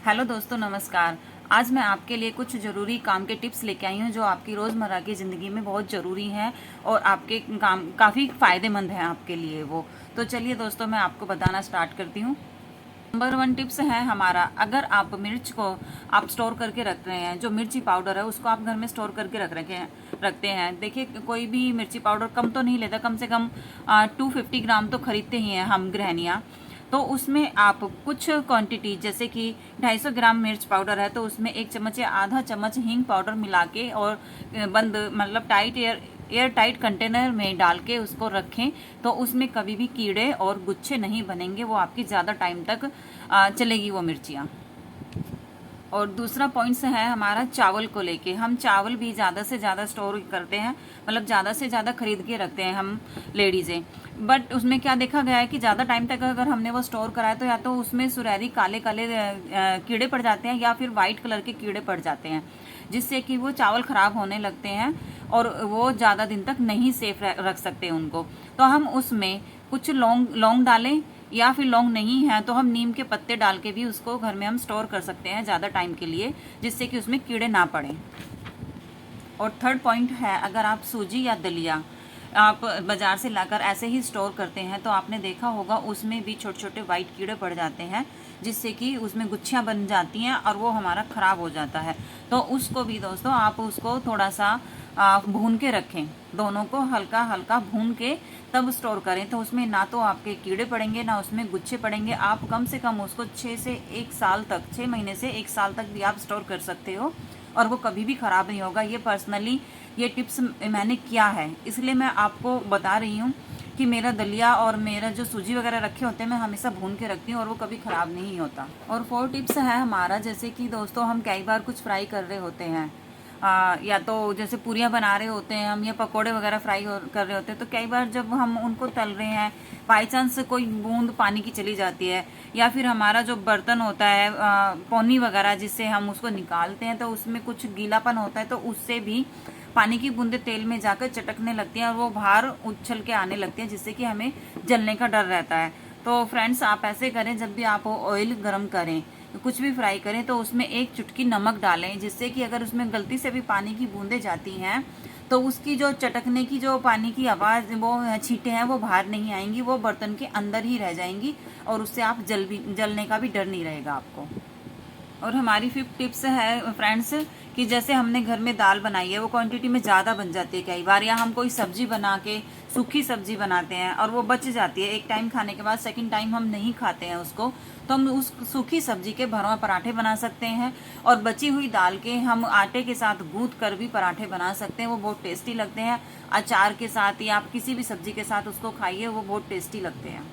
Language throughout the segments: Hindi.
हेलो दोस्तों, नमस्कार। आज मैं आपके लिए कुछ ज़रूरी काम के टिप्स लेके आई हूँ जो आपकी रोज़मर्रा की ज़िंदगी में बहुत ज़रूरी हैं और आपके काम काफ़ी फ़ायदेमंद हैं आपके लिए वो। तो चलिए दोस्तों, मैं आपको बताना स्टार्ट करती हूँ। नंबर 1 टिप्स है हमारा, अगर आप मिर्च को आप स्टोर करके रख रहे हैं, जो मिर्ची पाउडर है उसको आप घर में स्टोर करके रखते हैं। देखिए, कोई भी मिर्ची पाउडर कम तो नहीं लेता, कम से कम 250 ग्राम तो खरीदते ही हैं हम गृहणियाँ। तो उसमें आप कुछ क्वांटिटी, जैसे कि 250 ग्राम मिर्च पाउडर है तो उसमें 1 चम्मच या आधा चम्मच हींग पाउडर मिला के और बंद मतलब एयर टाइट कंटेनर में डाल के उसको रखें, तो उसमें कभी भी कीड़े और गुच्छे नहीं बनेंगे। वो आपकी ज़्यादा टाइम तक चलेगी वो मिर्चियाँ। और दूसरा पॉइंट्स है हमारा चावल को लेके। हम चावल भी ज़्यादा से ज़्यादा स्टोर करते हैं, मतलब ज़्यादा से ज़्यादा खरीद के रखते हैं हम लेडीज़ें। बट उसमें क्या देखा गया है कि ज़्यादा टाइम तक अगर हमने वो स्टोर कराया तो या तो उसमें सुनहरी काले काले कीड़े पड़ जाते हैं या फिर वाइट कलर के कीड़े पड़ जाते हैं, जिससे कि वो चावल ख़राब होने लगते हैं और वो ज़्यादा दिन तक नहीं सेफ रख सकते उनको। तो हम उसमें कुछ लौंग डालें, या फिर लौंग नहीं है तो हम नीम के पत्ते डाल के भी उसको घर में हम स्टोर कर सकते हैं ज़्यादा टाइम के लिए, जिससे कि उसमें कीड़े ना पड़ें। और थर्ड पॉइंट है, अगर आप सूजी या दलिया आप बाज़ार से लाकर ऐसे ही स्टोर करते हैं तो आपने देखा होगा उसमें भी छोटे छोटे वाइट कीड़े पड़ जाते हैं, जिससे कि उसमें गुच्छियाँ बन जाती हैं और वो हमारा ख़राब हो जाता है। तो उसको भी दोस्तों आप उसको थोड़ा सा भून के रखें, दोनों को हल्का हल्का भून के तब स्टोर करें, तो उसमें ना तो आपके कीड़े पड़ेंगे ना उसमें गुच्छे पड़ेंगे। आप कम से कम उसको 6 महीने से 1 साल तक भी आप स्टोर कर सकते हो और वो कभी भी ख़राब नहीं होगा। ये पर्सनली ये टिप्स मैंने किया है, इसलिए मैं आपको बता रही हूँ कि मेरा दलिया और मेरा जो सूजी वगैरह रखे होते हैं मैं हमेशा भून के रखती हूँ और वो कभी ख़राब नहीं होता। और 4 टिप्स है हमारा, जैसे कि दोस्तों हम कई बार कुछ फ्राई कर रहे होते हैं, या तो जैसे पूरियाँ बना रहे होते हैं हम या पकोड़े वगैरह कर रहे होते हैं, तो कई बार जब हम उनको तल रहे हैं बाई चांस कोई बूंद पानी की चली जाती है, या फिर हमारा जो बर्तन होता है पौनी वगैरह जिससे हम उसको निकालते हैं तो उसमें कुछ गीलापन होता है, तो उससे भी पानी की बूंदें तेल में जाकर चटकने लगती हैं और वो बाहर उछल के आने लगती हैं, जिससे कि हमें जलने का डर रहता है। तो फ्रेंड्स, आप ऐसे करें, जब भी आप ऑयल गर्म करें, कुछ भी फ्राई करें, तो उसमें 1 चुटकी नमक डालें, जिससे कि अगर उसमें गलती से भी पानी की बूंदें जाती हैं तो उसकी जो चटकने की जो पानी की आवाज़, वो छींटे हैं वो बाहर नहीं आएंगी, वो बर्तन के अंदर ही रह जाएंगी और उससे आप जलने का भी डर नहीं रहेगा आपको। और हमारी 5th टिप्स है फ्रेंड्स कि जैसे हमने घर में दाल बनाई है वो क्वांटिटी में ज़्यादा बन जाती है कई बार, या हम कोई सब्जी बना के सूखी सब्जी बनाते हैं और वो बच जाती है, एक टाइम खाने के बाद सेकंड टाइम हम नहीं खाते हैं उसको, तो हम उस सूखी सब्जी के भरवा पराठे बना सकते हैं और बची हुई दाल के हम आटे के साथ गूंथ कर भी पराठे बना सकते हैं। वो बहुत टेस्टी लगते हैं, अचार के साथ या आप किसी भी सब्जी के साथ उसको खाइए, वो बहुत टेस्टी लगते हैं।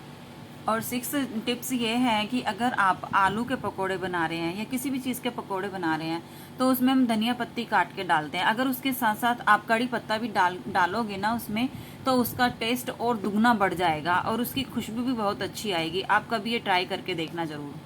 और 6 टिप्स ये हैं कि अगर आप आलू के पकोड़े बना रहे हैं या किसी भी चीज़ के पकोड़े बना रहे हैं तो उसमें हम धनिया पत्ती काट के डालते हैं। अगर उसके साथ साथ आप कड़ी पत्ता भी डालोगे ना उसमें, तो उसका टेस्ट और दुगना बढ़ जाएगा और उसकी खुशबू भी बहुत अच्छी आएगी। आप कभी ये ट्राई करके देखना ज़रूर।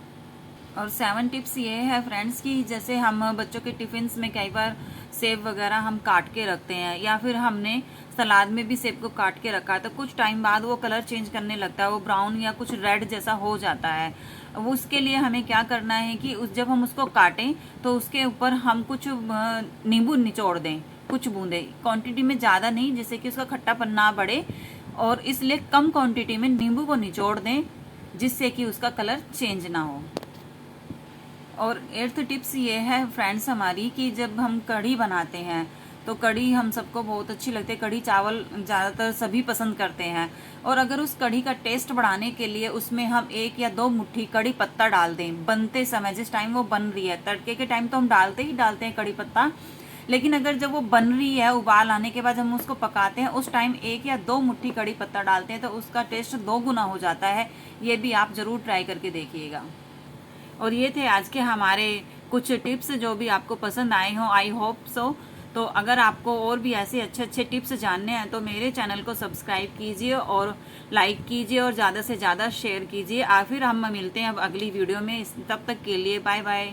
और 7 टिप्स ये है फ्रेंड्स कि जैसे हम बच्चों के टिफ़िन्स में कई बार सेब वगैरह हम काट के रखते हैं, या फिर हमने सलाद में भी सेब को काट के रखा है, तो कुछ टाइम बाद वो कलर चेंज करने लगता है, वो ब्राउन या कुछ रेड जैसा हो जाता है। वो उसके लिए हमें क्या करना है कि जब हम उसको काटें तो उसके ऊपर हम कुछ नींबू निचोड़ दें, कुछ बूंदे, क्वांटिटी में ज़्यादा नहीं, जिससे कि उसका खट्टापन ना बढ़े, और इसलिए कम क्वांटिटी में नींबू को निचोड़ दें, जिससे कि उसका कलर चेंज ना हो। और 8th टिप्स ये है फ्रेंड्स हमारी कि जब हम कढ़ी बनाते हैं तो कढ़ी हम सबको बहुत अच्छी लगती है, कढ़ी चावल ज़्यादातर सभी पसंद करते हैं, और अगर उस कढ़ी का टेस्ट बढ़ाने के लिए उसमें हम 1 या 2 मुट्ठी कढ़ी पत्ता डाल दें बनते समय, जिस टाइम वो बन रही है, तड़के के टाइम तो हम डालते हैं कढ़ी पत्ता, लेकिन अगर जब वो बन रही है, उबाल आने के बाद हम उसको पकाते हैं, उस टाइम 1 या 2 मुट्ठी कढ़ी पत्ता डालते हैं तो उसका टेस्ट 2 गुना हो जाता है। ये भी आप ज़रूर ट्राई करके देखिएगा। और ये थे आज के हमारे कुछ टिप्स जो भी आपको पसंद आए हों, आई होप सो। तो अगर आपको और भी ऐसे अच्छे अच्छे टिप्स जानने हैं तो मेरे चैनल को सब्सक्राइब कीजिए और लाइक कीजिए और ज़्यादा से ज़्यादा शेयर कीजिए। फिर हम मिलते हैं अब अगली वीडियो में, तब तक के लिए बाय बाय।